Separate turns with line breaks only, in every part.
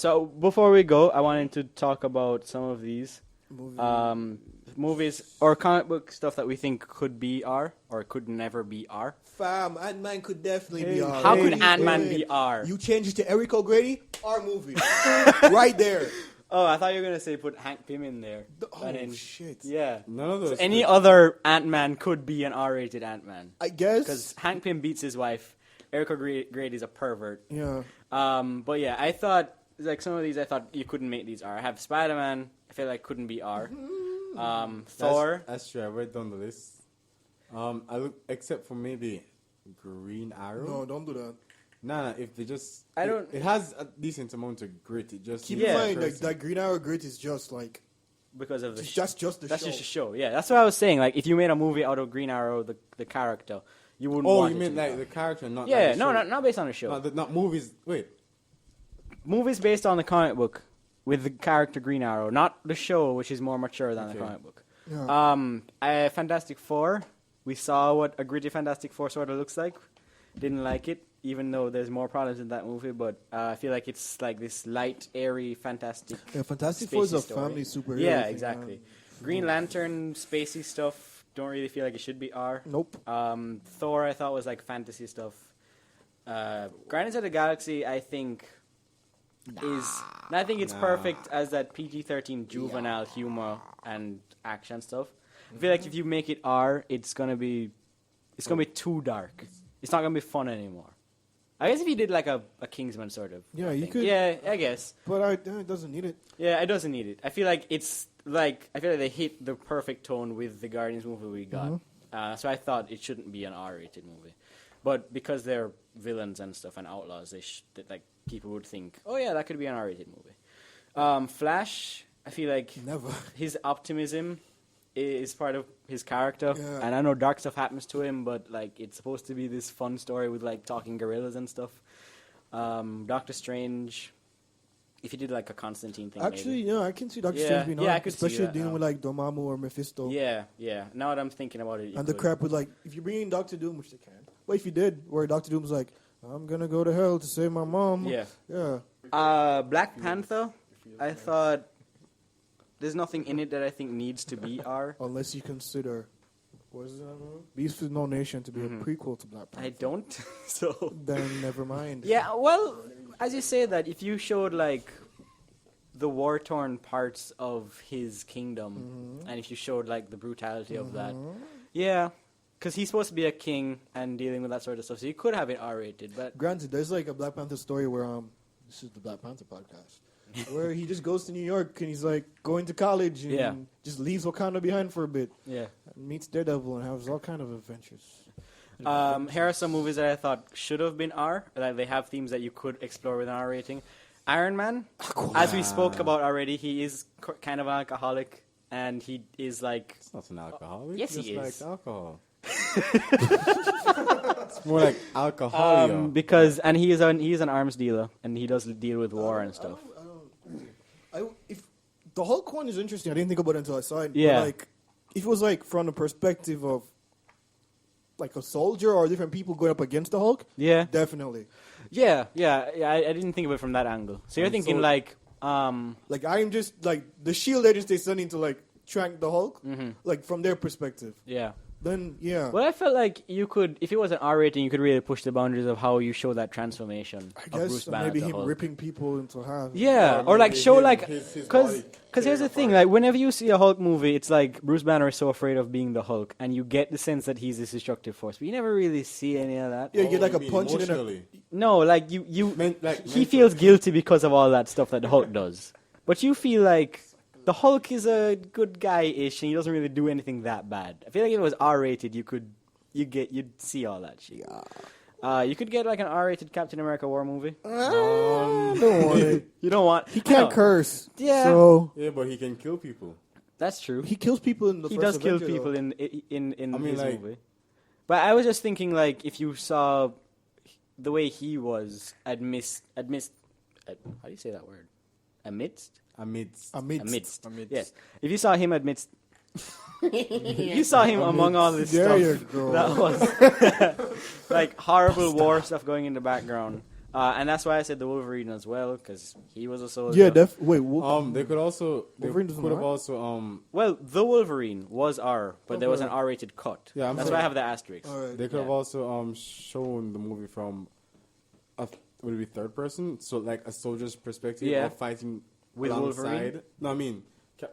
So before we go, I wanted to talk about some of these movies or comic book stuff that we think could be R or could never be R.
Fam, Ant-Man could definitely be R.
How could Ant-Man be R?
You change it to Eric O'Grady, R movie. Right there.
Oh, I thought you were going to say put Hank Pym in there.
Shit.
Yeah.
None of those.
So any other Ant-Man could be an R-rated Ant-Man.
I guess.
Because Hank Pym beats his wife. Eric O'Grady is a pervert.
Yeah.
But yeah, I thought, like some of these, I thought you couldn't make these R. I have Spider-Man, I feel like couldn't be R. Thor.
That's true. I read down the list. I look, except for maybe Green Arrow.
No, don't do that.
Nah, if they just...
I don't...
It has a decent amount of grit. It just...
Keep in mind, like, that Green Arrow grit is just, like...
Because of the
That's just the show.
That's just a show, yeah. That's what I was saying. Like, if you made a movie out of Green Arrow, the character, you wouldn't want
you
it
mean
to
like
be
the character, not
Yeah,
like the
no,
show.
not based on the show.
Not movies. Wait.
Movies based on the comic book with the character Green Arrow, not the show, which is more mature than the comic book.
Yeah.
Fantastic Four. We saw what a gritty Fantastic Four sort of looks like. Didn't like it, even though there's more problems in that movie. But I feel like it's like this light, airy, fantastic.
Yeah, Fantastic Four is a
story.
family superhero.
Yeah,
thing,
exactly.
man.
Green Lantern, spacey stuff. Don't really feel like it should be R.
Nope.
Thor, I thought was like fantasy stuff. Guardians of the Galaxy, I think it's perfect as that PG-13 juvenile humor and action stuff. I feel like if you make it R, it's gonna be too dark. It's not gonna be fun anymore. I guess if you did like a Kingsman sort of.
Yeah, you
thing.
could.
Yeah, I guess.
But it doesn't need it.
Yeah, it doesn't need it. I feel like they hit the perfect tone with the Guardians movie we got. So I thought it shouldn't be an R-rated movie, but because they're villains and stuff and outlaws, like people would think, oh yeah, that could be an R-rated movie. Flash, I feel like
Never.
his optimism is part of his character,
Yeah.
and I know dark stuff happens to him, but like it's supposed to be this fun story with like talking gorillas and stuff. Doctor Strange, if he did like a Constantine thing,
Actually,
maybe.
yeah, I can see Doctor
Yeah,
Strange being
yeah,
on,
I could see
especially
that
dealing
now.
with like Dormammu or Mephisto.
Yeah. Now that I'm thinking about it,
And the crap with like, if you bring in Doctor Doom, which they can. But if you did, where Doctor Doom's like, I'm gonna go to hell to save my mom.
Yeah. Black Panther, I thought there's nothing in it that I think needs to be R.
Unless you consider, what is that movie? Beast with No Nation to be a prequel to Black Panther.
I don't, so
Then never mind.
yeah. Well, as you say that, if you showed like the war-torn parts of his kingdom, and if you showed like the brutality of that, yeah, because he's supposed to be a king and dealing with that sort of stuff, so you could have it R-rated. But
Granted, there's like a Black Panther story where this is the Black Panther podcast, where he just goes to New York and he's like going to college and just leaves Wakanda behind for a bit.
yeah.
And meets Daredevil and has all kind of adventures.
Here are some movies that I thought should have been R. Like they have themes that you could explore with an R rating. Iron Man, as we spoke about already, he is kind of an alcoholic, and he is like.
It's not an alcoholic.
Yes,
Just
he is.
like alcohol. It's more like alcohol.
Because he's an arms dealer, and he does deal with war and stuff.
If the Hulk one is interesting, I didn't think about it until I saw it.
Yeah.
But like, if it was like from the perspective of like a soldier or different people going up against the Hulk,
Yeah,
definitely.
yeah. I didn't think of it from that angle. So you're thinking like.
Like I'm just like the Shield agents they sending to like track the Hulk, like from their perspective.
Yeah.
Then yeah,
Well, I felt like you could, if it was an R rating, you could really push the boundaries of how you show that transformation
I
of
guess
Bruce Banner
maybe
to
him
Hulk.
ripping people into half.
Yeah, or like
maybe
show
his-
like
his
because
body
here's the thing, like whenever you see a Hulk movie, it's like Bruce Banner is so afraid of being the Hulk, and you get the sense that he's this destructive force, but you never really see any of that.
Yeah, you get like
you
a
mean
punch in a.
emotionally?
No, like you
like
he
mentally.
feels guilty because of all that stuff that the Hulk does, but you feel like the Hulk is a good guy-ish, and he doesn't really do anything that bad. I feel like if it was R-rated, you'd see all that shit. You could get like an R-rated Captain America war movie.
Don't want it.
You don't want.
He can't
No.
curse.
Yeah.
So
Yeah, but he can kill people.
That's true.
he kills people in the
He
first
does kill
Avenger,
people
though.
in
I mean,
his
like-
movie. But I was just thinking, like, if you saw the way he was how do you say that word? Amidst.
Amidst.
Yes. If you saw him amidst. If you saw him among all this
There you
stuff
go.
that was like horrible war stuff going in the background. And that's why I said the Wolverine as well, because he was a soldier.
Yeah, wait.
They could also. They
Wolverine
could
doesn't
have
R?
also.
Well, the Wolverine was R, but there was an
Okay.
R-rated cut.
Yeah, I'm
that's
sorry.
why I have the asterisk.
All right.
They could have
Yeah.
also shown the movie from would it be third person? So like a soldier's perspective
Yeah.
of fighting
With
alongside.
Wolverine?
No, I mean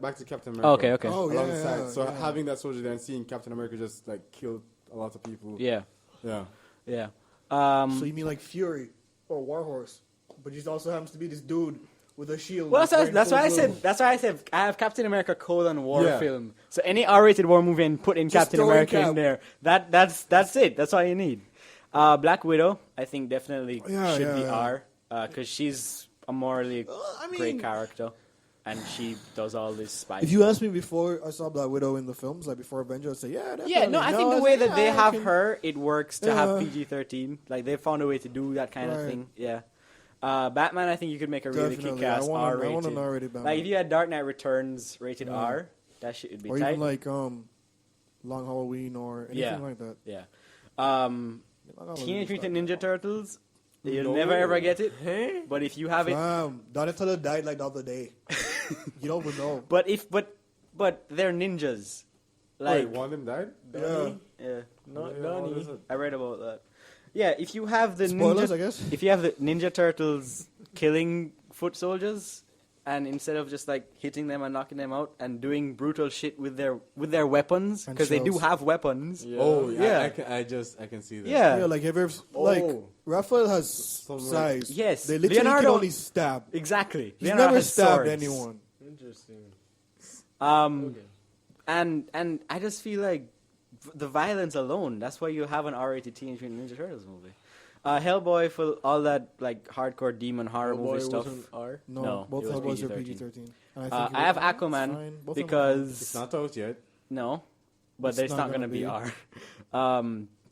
back to Captain America.
Okay.
Oh, yeah,
Alongside.
yeah,
So
yeah.
having that soldier there and seeing Captain America just like kill a lot of people.
Yeah,
Yeah.
yeah.
So you mean like Fury or Warhorse, but he also happens to be this dude with a shield.
Well,
wearing
that's why I
full
said.
blue.
That's why I said I have Captain America war
Yeah.
film. So any R-rated war movie and put in
Just
Captain
throw in
America in
Cap.
there. That's it. That's all you need. Black Widow, I think definitely should be R because she's a morally
I mean,
great character, and she does all this spy.
if you asked me before I saw Black Widow in the films, like before Avengers, I'd say yeah. Definitely.
Yeah, no, I think the
was
way
like,
that they
yeah, I
have
can-
her, it works to have
Yeah.
PG-13. Like they found a way to do that kind of
Right.
thing. Yeah. Batman, I think you could make a really
Definitely.
kick-ass
I want
R-rated.
an R-rated Batman.
Like if you had Dark Knight Returns rated
Yeah.
R, that shit would be
or
tight.
even like Long Halloween or anything
Yeah.
like that.
Yeah.
Long Halloween
Teenage
is
Mutant Ninja Turtles. You'll
No.
never ever get it. But if you have it,
Donatello died like the other day. You don't even know.
but they're ninjas.
Wait,
Like
one of them died?
Yeah.
yeah, not
Yeah,
Donnie.
what is it?
I read about that. Yeah, if you have the
Spoilers,
ninja,
I guess.
if you have the Ninja Turtles killing foot soldiers, and instead of just like hitting them and knocking them out and doing brutal shit with their weapons,
And
because they do
shells.
have weapons.
Oh,
Yeah.
I can see that.
Yeah.
Yeah, like have you ever, like
Oh.
Raphael has
Some, like-
size.
Yes,
they literally
Leonardo-
can only stab.
Exactly.
He's
Leonardo
never
has
stabbed
swords.
anyone.
Interesting.
Okay. And I just feel like the violence alone, that's why you have an R-rated Teenage Mutant Ninja Turtles movie. Hellboy for all that like hardcore demon horror movie stuff.
R.
No,
Both
it was
Hellboys are
PG-13.
PG-13. And
I have Aquaman
Both
because
It's not out yet.
no, but
It's
there's
not
not gonna
gonna
be
be.
R.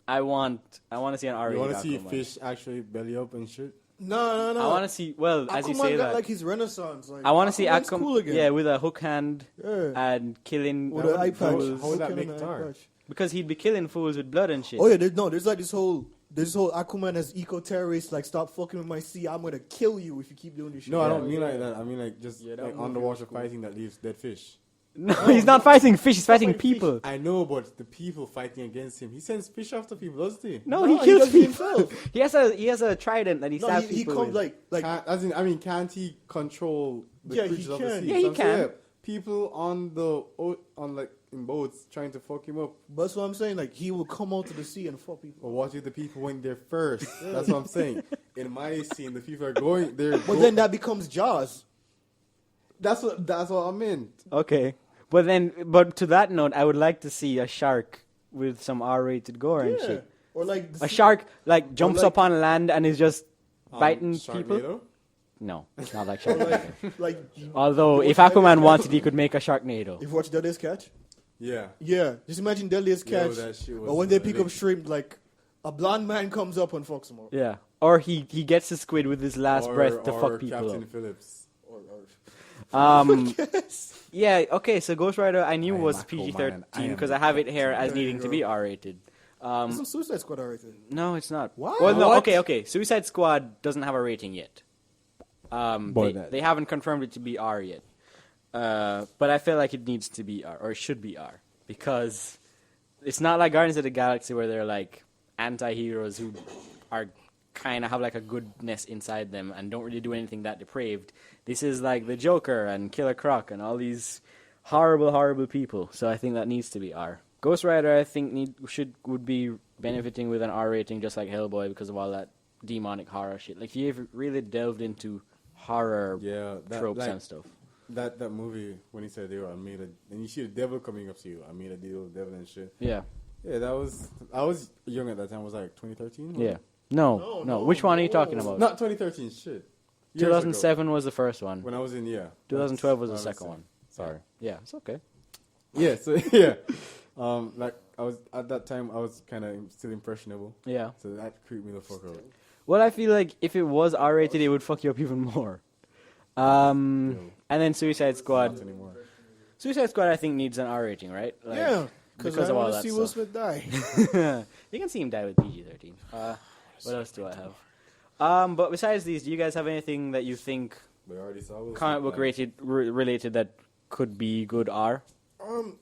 I want to see an R-rated
You want to see
Aquaman.
fish actually belly up and shit?
No.
I want to see. Well, as you
Aquaman
say
got
that,
like his renaissance. Like,
I want to see
Aquaman's
Aquaman.
cool again.
Yeah, with a hook hand
Yeah.
and killing
With an eye patch.
fools.
How would that
Looking
make
at
it
an eye
dark?
patch.
Because he'd be killing fools with blood and shit.
Oh yeah, there's like this whole Aquaman as eco-terrorist. Like, stop fucking with my sea. I'm gonna kill you if you keep doing this shit.
No, I
Yeah.
don't mean like that. I mean like just
Yeah, that
like
movie
underwater
was cool.
fighting that leaves dead fish.
No, he's not fighting fish. He's fighting
fighting fish.
people.
I know, but the people fighting against him, he sends fish after people, doesn't he?
No,
No,
he
he
kills
does it
people.
himself.
he has a trident that he
No,
stabs
he
people
comes
with.
like
Can't he control the
Yeah, he
creatures of the
can.
sea?
Yeah, he
So I'm saying,
can.
people on like in boats trying to fuck him up.
that's what I'm saying. Like, he will come out to the sea and fuck
But
people.
what if the people went there first? That's what I'm saying. In my scene, the people are going there.
But then that becomes Jaws.
that's what I meant.
Okay, but to that note, I would like to see a shark with some R-rated gore and
Yeah.
shit.
Or like
A shark like jumps
like-
up on land and is just biting people.
Sharknado?
No, it's not like Sharknado.
like
Although,
You
if
watch
Aquaman
Deadliest
wanted, he could make a Sharknado.
You've watched Deadliest Catch?
Yeah.
Yeah. Just imagine Deadliest
Yo,
Catch.
that shit was
But when they pick up
electric.
shrimp, like a blonde man comes up and fucks them up.
Yeah, or he gets the squid with his last breath to fuck people
Captain
up.
Phillips.
Yeah, okay, so Ghost Rider I knew
I am
was
Aquaman,
PG-13
I am
because I have it here as
There you
needing to
go.
be R-rated.
Isn't Suicide Squad rated?
No, it's not.
What?
Well, no,
What?
okay. Suicide Squad doesn't have a rating yet. They haven't confirmed it to be R yet. But I feel like it needs to be R, or it should be R, because it's not like Guardians of the Galaxy where they're like anti-heroes who are kind of have like a goodness inside them and don't really do anything that depraved. This is like the Joker and Killer Croc and all these horrible, horrible people. So I think that needs to be R. Ghost Rider, I think would be benefiting with an R rating, just like Hellboy, because of all that demonic horror shit. Like if you've really delved into horror tropes and stuff.
That movie when he said, "Yo, I made a," and you see the devil coming up to you. I made a deal with the devil and shit.
Yeah.
Yeah, I was young at that time. It was like 2013.
Yeah. No. Which one are you talking about?
Not 2013. Shit. Years
2007
ago.
was the first one.
When I was in
2012 was the
that's
second
what
one.
I'm saying.
Sorry. Yeah, it's okay.
Yeah. So yeah, like I was at that time. I was kind of still impressionable.
Yeah.
So that creeped me the fuck out.
Well, I feel like if it was R-rated, it would fuck you up even more. And then Suicide Squad.
Not anymore.
Suicide Squad, I think, needs an R rating, right? Like,
Yeah. Because
because
I
of all
want to
that
see Will
stuff.
Smith die.
You can see him die with PG-13. What else do I have? But besides these, do you guys have anything that you think
We already saw Will
comic
Smith,
book
man.
related that could be good R?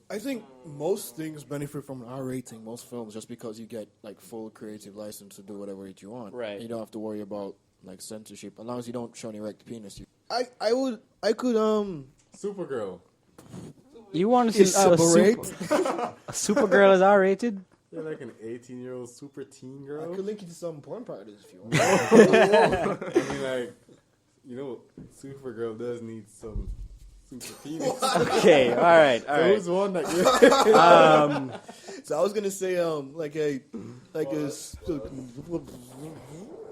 I think most things benefit from an R rating, most films, just because you get like full creative license to do whatever you want.
Right.
You don't have to worry about like censorship, as long as you don't show any erect penis. I could
Supergirl.
You want to see
elaborate.
a Supergirl is R rated?
You're like an 18-year-old super teen girl.
I could link you to some porn parodies if you want.
I mean, like, you know, Supergirl does need some super penis.
Okay, all right.
There was one that
So I was gonna say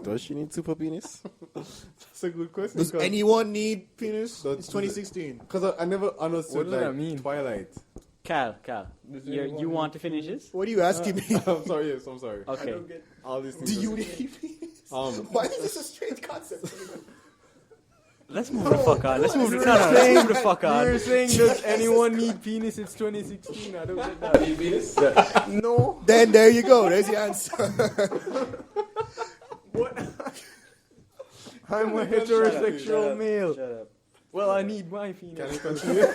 Does she need super penis?
That's a good question.
does anyone need penis?
Does-
It's 2016.
Because I never understood
What does that
like
mean?
Twilight.
Cal, you want to finish this?
What are you asking me?
I'm sorry. Yes, I'm sorry.
Okay.
All these things.
Do
are-
you need penis?
Why
is this a strange concept?
Let's move the fuck on. Let's move the let's move the fuck
You
on.
were saying, does anyone need penis? It's 2016. I don't get that. Need penis? No.
Then there you go. There's the answer.
I'm a heterosexual male.
Shut up.
Well, I need my
Can
penis.
you continue?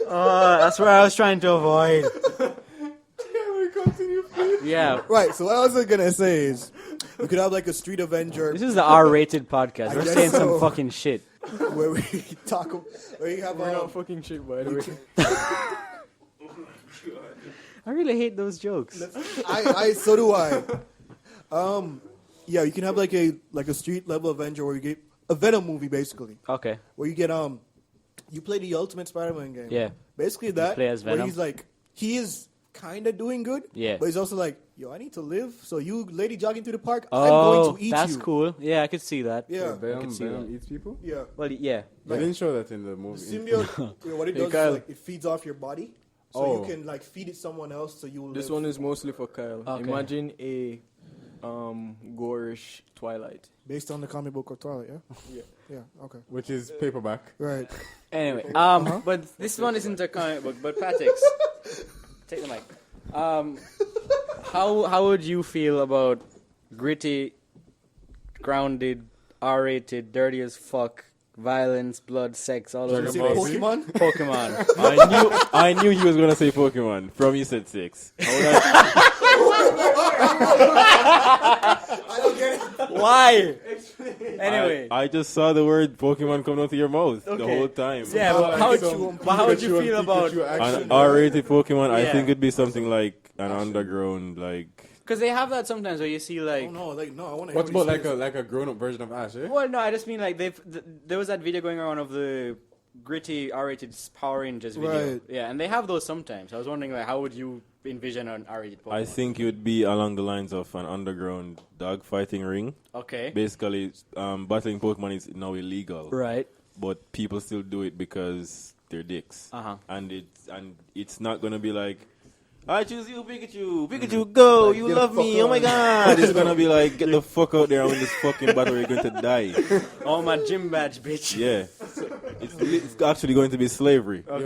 That's where I was trying to avoid.
Can we continue, please?
Yeah.
Right. So what I was gonna say is, we could have like a Street Avenger
This is the R-rated podcast.
I
We're
guess
saying
so.
some fucking shit.
where we talk, where you have
We're not fucking shit, by the way.
I really hate those jokes.
so do I. Yeah, you can have like a street level Avenger where you get a Venom movie basically,
Okay.
where you get you play the Ultimate Spider-Man game.
Yeah.
Basically that.
play as
where
Venom.
he's like, he is kind of doing good.
Yeah.
But he's also like, yo, I need to live. So you lady jogging through the park, I'm
Oh,
going to eat
that's
you.
cool. Yeah, I could see that.
Yeah.
Venom,
see
Venom
that.
eats people?
Yeah.
Well, yeah.
They didn't show that in the
The
movie.
symbiote, what it
Hey,
does
Kyle.
is like it feeds off your body. So
Oh.
you can like feed it someone else so you will
This
live.
one is mostly for Kyle.
Okay.
Imagine a gorish Twilight.
Based on the comic book of Twilight, yeah?
Yeah.
Yeah, okay.
Which is paperback.
Right.
Anyway, but this one isn't a comic book, but Patix, take the mic. How would you feel about gritty, grounded, R-rated, dirty as fuck, violence, blood, sex, all over
You
the
say
Dragon
place?
Ball Z?
Pokemon?
Pokemon.
I knew he was gonna say Pokemon. From you said 6.
I don't get it.
Why? Anyway.
I just saw the word Pokemon come out of your mouth the
Okay.
whole time.
Yeah, but how would you feel about?
An R-rated Pokemon, I
Yeah.
think it'd be something like an underground, like
Because they have that sometimes where you see like.
Oh, no, I want to
What's about like a grown-up version of Ash, eh?
Well, no, I just mean like there was that video going around of the gritty R-rated Power Rangers video.
Right.
Yeah, and they have those sometimes. I was wondering like how would you envision an R-rated Pokemon?
I think it would be along the lines of an underground dog fighting ring.
Okay.
Basically, battling Pokemon is now illegal,
Right.
but people still do it because they're dicks.
Uh-huh.
And it's not gonna be like, I choose you, Pikachu. Pikachu, go!
Like,
You
get the
love me!
fuck
Oh my
out.
god! It's gonna be like, get the fuck out there and win this fucking battle. You're going to die.
Oh my gym badge, bitch.
Yeah, it's actually going to be slavery.
Yo,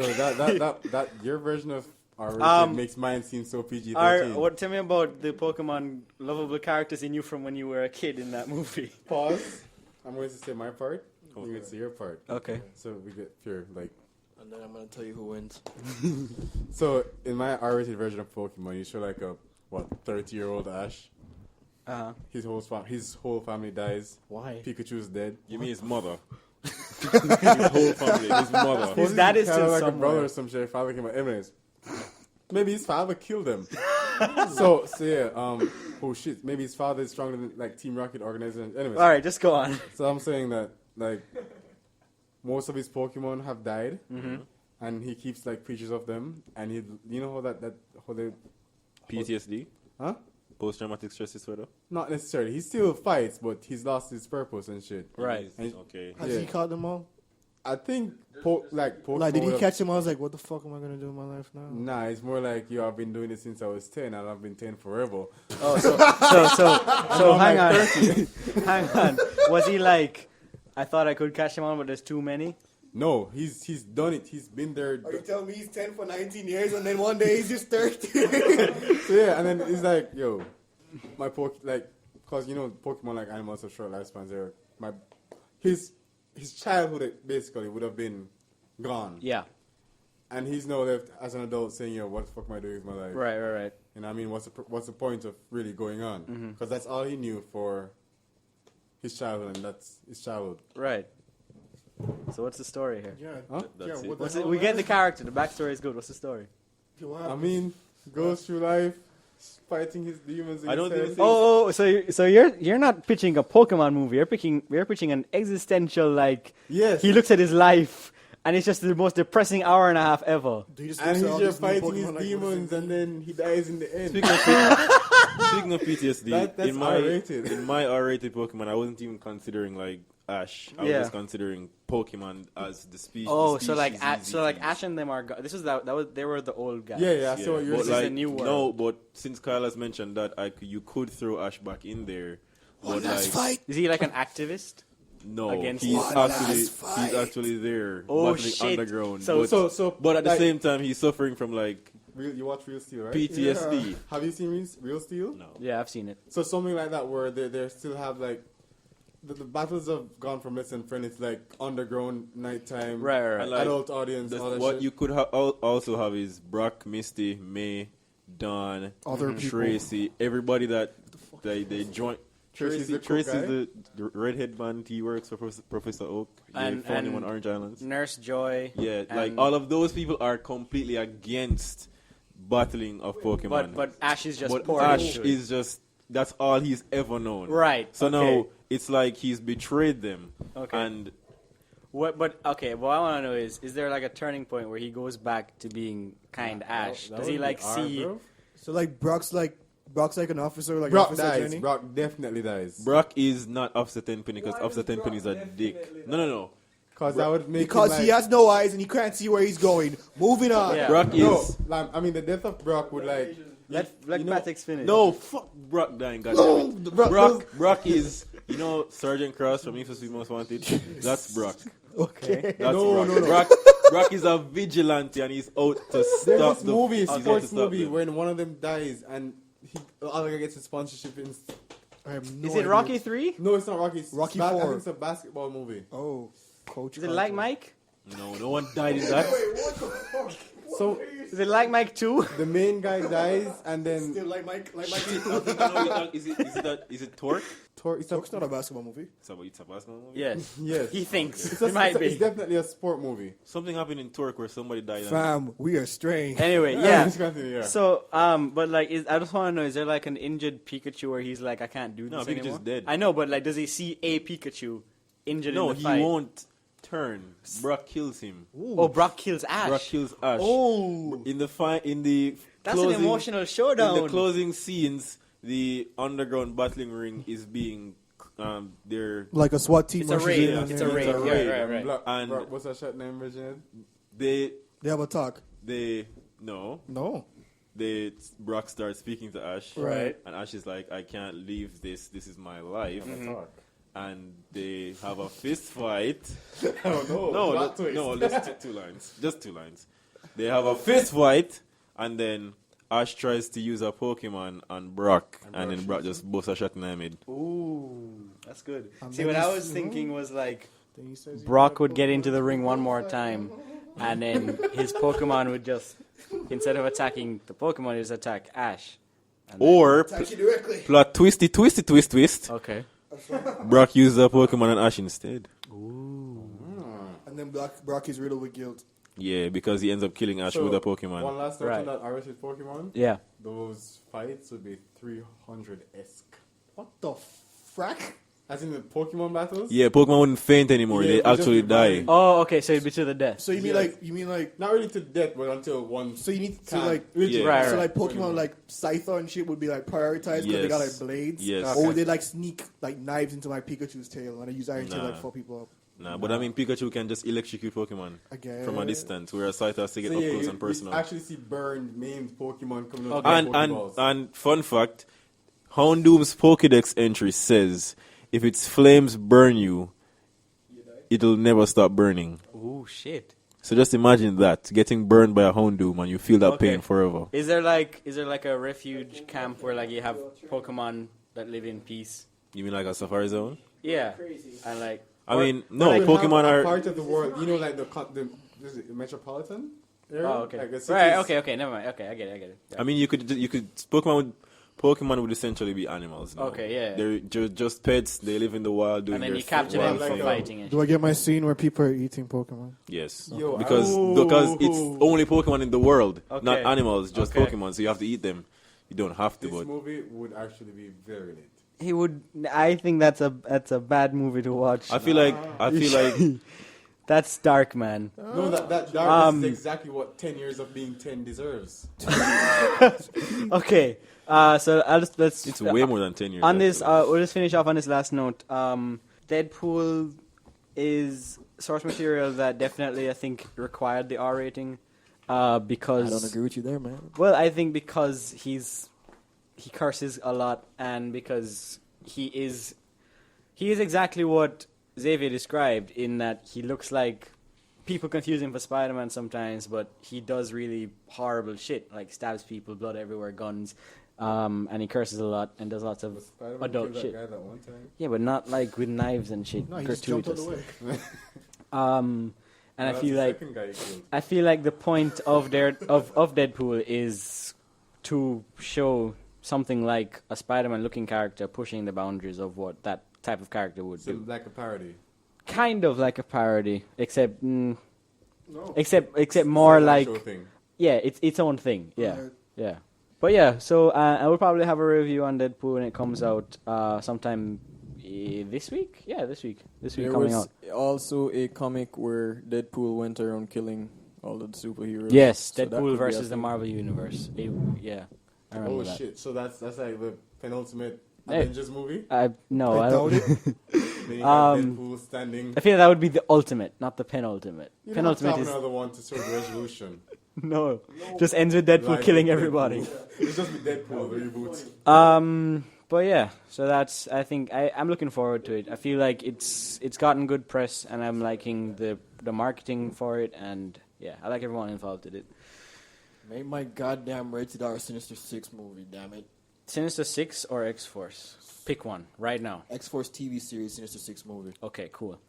that your version of R-rated makes mine seem so PG-13.
Tell me about the Pokemon lovable characters you knew from when you were a kid in that movie.
Pause. I'm going to say my part. You're going to say your part.
Okay.
So we get pure like.
And then I'm going to tell you who wins.
So in my R-rated version of Pokemon, you show like a 30-year-old Ash.
Uh-huh.
His whole family dies.
Why?
Pikachu's dead.
You mean his mother? His whole family, his mother.
His dad is
Kinda
still
like a
somewhere.
brother or some shit. Father came out. Anyways, maybe his father killed him. so yeah. Oh shit. Maybe his father is stronger than like Team Rocket organization. Anyways.
All right, just go on.
So I'm saying that like most of his Pokemon have died,
Mm-hmm.
and he keeps like pictures of them, and you know how they
PTSD?
huh?
Post-traumatic stress disorder?
Not necessarily. He still fights, but he's lost his purpose and shit.
Right.
And
Okay.
Has
Yeah.
he caught them all?
I think Pokemon.
Like, did he
would've-
catch them all? I was like, what the fuck am I going to do in my life now?
Nah, it's more like I've been doing it since I was 10, and I've been 10 forever.
Oh, so hang on. Hang on. Was he like, I thought I could catch him on, but there's too many?
No, he's done it. He's been there.
Are you telling me he's 10 for 19 years and then one day he's just 30?
So yeah, and then he's like, yo, my because you know Pokemon like animals have short lifespans. His childhood basically would have been gone.
Yeah.
And he's now left as an adult saying, "Yo, what the fuck am I doing with my life?"
Right.
And I mean, what's the point of really going on? Because that's all he knew for his childhood, and that's his childhood.
Right. So what's the story here?
Yeah.
Huh?
That's it.
What the
What's
hell,
it? We
man?
get the character. The backstory is good. What's the story?
I mean, goes through life fighting his demons.
I don't think
his
this is-
So you're not pitching a Pokemon movie. You're pitching an existential, like,
Yes.
he looks at his life and it's just the most depressing hour and a half ever.
Do you just
And
listen to
he's
all
just
these new
fighting his
Pokemon, like,
demons, and then he dies in the end.
Speaking of PTSD,
That's R-rated.
in my R-rated Pokemon, I wasn't even considering like Ash. I was
Yeah.
just considering Pokemon as the species.
Oh,
the
so like
species
Ash and them are this was that was they were the old guys.
Yeah, I see what you're
but
This is
saying.
a new world.
No, but since Kyle has mentioned that, you could throw Ash back in there. But like,
Is he like an activist?
no,
against
he's
One
actually there,
Oh,
battling
shit.
underground.
So-
but at the
like,
same time, he's suffering from like
you watch Real Steel, right?
PTSD.
Have you seen Real Steel?
No.
Yeah, I've seen it.
So something like that where they still have like the battles have gone from less than friendly to like underground, nighttime,
Right.
And, like,
adult audience. All that
What
shit.
you could also have is Brock, Misty, May, Dawn,
Other people.
Tracy, everybody that they join.
Tracy's the cook
Tracy's
guy?
the redhead man. He works for Professor Oak.
And-
They found him
and-
on Orange Islands.
Nurse Joy.
Yeah, like
and-
all of those people are completely against battling of Pokemon.
But Ash is just
But
poured
Ash
into it.
is just that's all he's ever known.
Right,
So
okay.
now it's like he's betrayed them.
Okay.
And
What I want to know is there like a turning point where he goes back to being kind Ash? Does he like see?
So like Brock's like an officer, like
Brock
Officer
dies.
Jenny?
Brock definitely dies.
Brock is not Officer Tenpenny because Officer Tenpenny is a dick. No.
Because that would make
Because
him,
he has no eyes and he can't see where he's going. Moving on.
Yeah.
Brock
No,
is
I mean the death of Brock would like.
Let
you know-
Patrick's finish.
no fuck Brock dying.
No,
Goddamn. Brock is Sergeant Cross from Need for Speed Most Wanted. That's Brock.
Okay.
That's
No,
Brock. Brock is a vigilante and he's out to
There's
stop
this
the
movie,
he's out to
sports
stop
movie,
them.
when one of them dies and all guy gets a sponsorship in.
I have no
Is it
idea.
Rocky 3?
No, it's not Rocky. It's
Rocky
I
4.
think it's a basketball movie.
Oh, Coach.
Is it like
Carter.
Mike?
No one died in that.
So
Is it like Mike 2?
the main guy dies and then
Still like Mike. Like
Is it Torque?
It's
It's not a basketball movie.
It's a basketball movie?
Yes.
yes.
He thinks
It's,
it might
it's
be.
definitely a sport movie.
Something happened in Torque where somebody died.
Fam, we are strange.
Anyway, yeah.
Just continue, yeah.
So, but like, I just want to know: is there like an injured Pikachu where he's like, I can't do
No,
this
Pikachu's
anymore?
dead.
I know, but like, does he see a Pikachu injured
No,
in the
he
fight?
won't turn. Brock kills him.
Oh, Brock kills Ash.
Brock kills Ash.
Oh,
In the
that's
closing,
an emotional
in
showdown.
the closing scenes, the underground battling ring is being they're
Like a SWAT team.
It's a
rushes
raid.
in and
It's
then
a raid.
a
Yeah,
raid.
right.
Black,
And-
Brock, what's that shot name, Reginald?
they
They have a talk.
no
No.
Brock starts speaking to Ash,
Right.
and Ash is like, I can't leave this. This is my life. And they have a fist fight.
Oh no!
No,
plot twist.
no, just two lines. Just 2 lines. They have a fist fight, and then Ash tries to use a Pokemon on Brock, and then Brock just busts a shot in the head.
Ooh, that's good.
And
See,
then
what I
he's-
was thinking was like,
Then he says he
Brock
got
would get
Pokemon.
into the ring one more time, and then his Pokemon would just, instead of attacking the Pokemon, he just attack Ash. And then-
Or
Attack you directly.
plot twist.
okay.
Brock uses a Pokemon on Ash instead.
And then Brock is riddled with guilt.
Yeah, because he ends up killing Ash
So,
with a Pokemon.
One last note
Right.
on that R-rated Pokemon.
Yeah.
Those fights would be 300-esque.
What the frack?
As in the Pokemon battles?
Yeah, Pokemon wouldn't faint anymore.
Yeah,
They
it would just
actually
be
die.
violent.
Oh, okay. So it'd be to the death.
So you mean
Yes.
like
Not really to death, but until one.
so you need to
Can't.
like
Literally.
Yeah.
Right,
so
right.
like Pokemon like Scyther and shit would be like prioritized because they got like
Yes.
blades.
Yes.
Or
Okay.
would they like sneak like knives into my Pikachu's tail and I use Iron Tail
Nah.
like fuck people up?
Nah, but I mean, Pikachu can just electrocute Pokemon
Again.
from a distance, whereas Scyther has to get
So
up
yeah,
close
you
and personal.
actually see burned, maimed Pokemon coming out
Okay.
of
And
Pokeballs.
and fun fact, Houndoom's Pokédex entry says if its flames burn you, it'll never stop burning.
Ooh, shit.
So just imagine that getting burned by a Houndoom and you feel that
Okay.
pain forever.
Is there like a refuge camp where like you have Pokemon that live in peace.
You mean like a safari zone?
Yeah, and like
I mean, no,
They have
Pokemon
a
are.
part of the world. You know, like the is it metropolitan. area?
oh okay,
Like the
right,
cities.
okay, never mind. Okay, I get it. Yeah.
I mean, you could Pokemon would essentially be animals. No?
Okay, yeah.
They're just pets. They live in the wild doing
And then
their
you capture
wild
them for
thing.
fighting and
Do I get my scene where people are eating Pokemon?
Yes,
Yo,
because it's only Pokemon in the world, not
Okay.
animals, just
Okay.
Pokemon. So you have to eat them. You don't have to,
This
but
movie would actually be very lit.
He would. I think that's a bad movie to watch.
I feel like
That's dark, man.
No, that darkness is exactly what 10 years of being 10 deserves.
Okay. So let's.
it's way more than 10 years.
On this,
actually.
we'll just finish off on this last note. Deadpool is source material that definitely I think required the R rating. Because
I don't agree with you there, man.
Well, I think because he curses a lot, and because he is exactly what Xavier described in that he looks like people confuse him for Spider-Man sometimes, but he does really horrible shit, like stabs people, blood everywhere, guns, and he curses a lot and does lots of
Spider-Man
adult
killed
shit.
that guy that one time.
Yeah, but not like with knives and shit.
No, he just jumped out of
gratuitous.
the way.
And I
That's
feel
the
like
second guy he killed.
I feel like the point of Deadpool is to show something like a Spider-Man looking character pushing the boundaries of what that type of character would
So
do.
like a parody.
Kind of like a parody, except
No.
except
It's
more
an
like
actual thing.
yeah, it's its own thing. Yeah,
Right.
yeah. But yeah, so I will probably have a review on Deadpool when it comes out sometime this week. Yeah, this week. This week
There
coming
was
out.
also a comic where Deadpool went around killing all the superheroes.
Yes,
So that could
Deadpool
be a
versus the
thing.
Marvel Universe. Yeah, I remember
Oh
that.
shit! So that's like the penultimate
Hey.
Avengers movie.
No,
I
I don't.
doubt it.
Then you have
Um,
Deadpool standing.
I feel that would be the ultimate, not the penultimate.
You don't have to
Penultimate
have
is
another one to show the resolution.
no, just ends with Deadpool
Like
killing
Deadpool.
everybody.
It's just be Deadpool the reboot.
But yeah, so that's. I think I'm looking forward to it. I feel like it's gotten good press, and I'm liking the marketing for it, and yeah, I like everyone involved in it.
Make my goddamn rated R Sinister 6 movie, damn it.
Sinister 6 or X-Force? Pick one right now.
X-Force TV series Sinister 6 movie.
Okay, cool.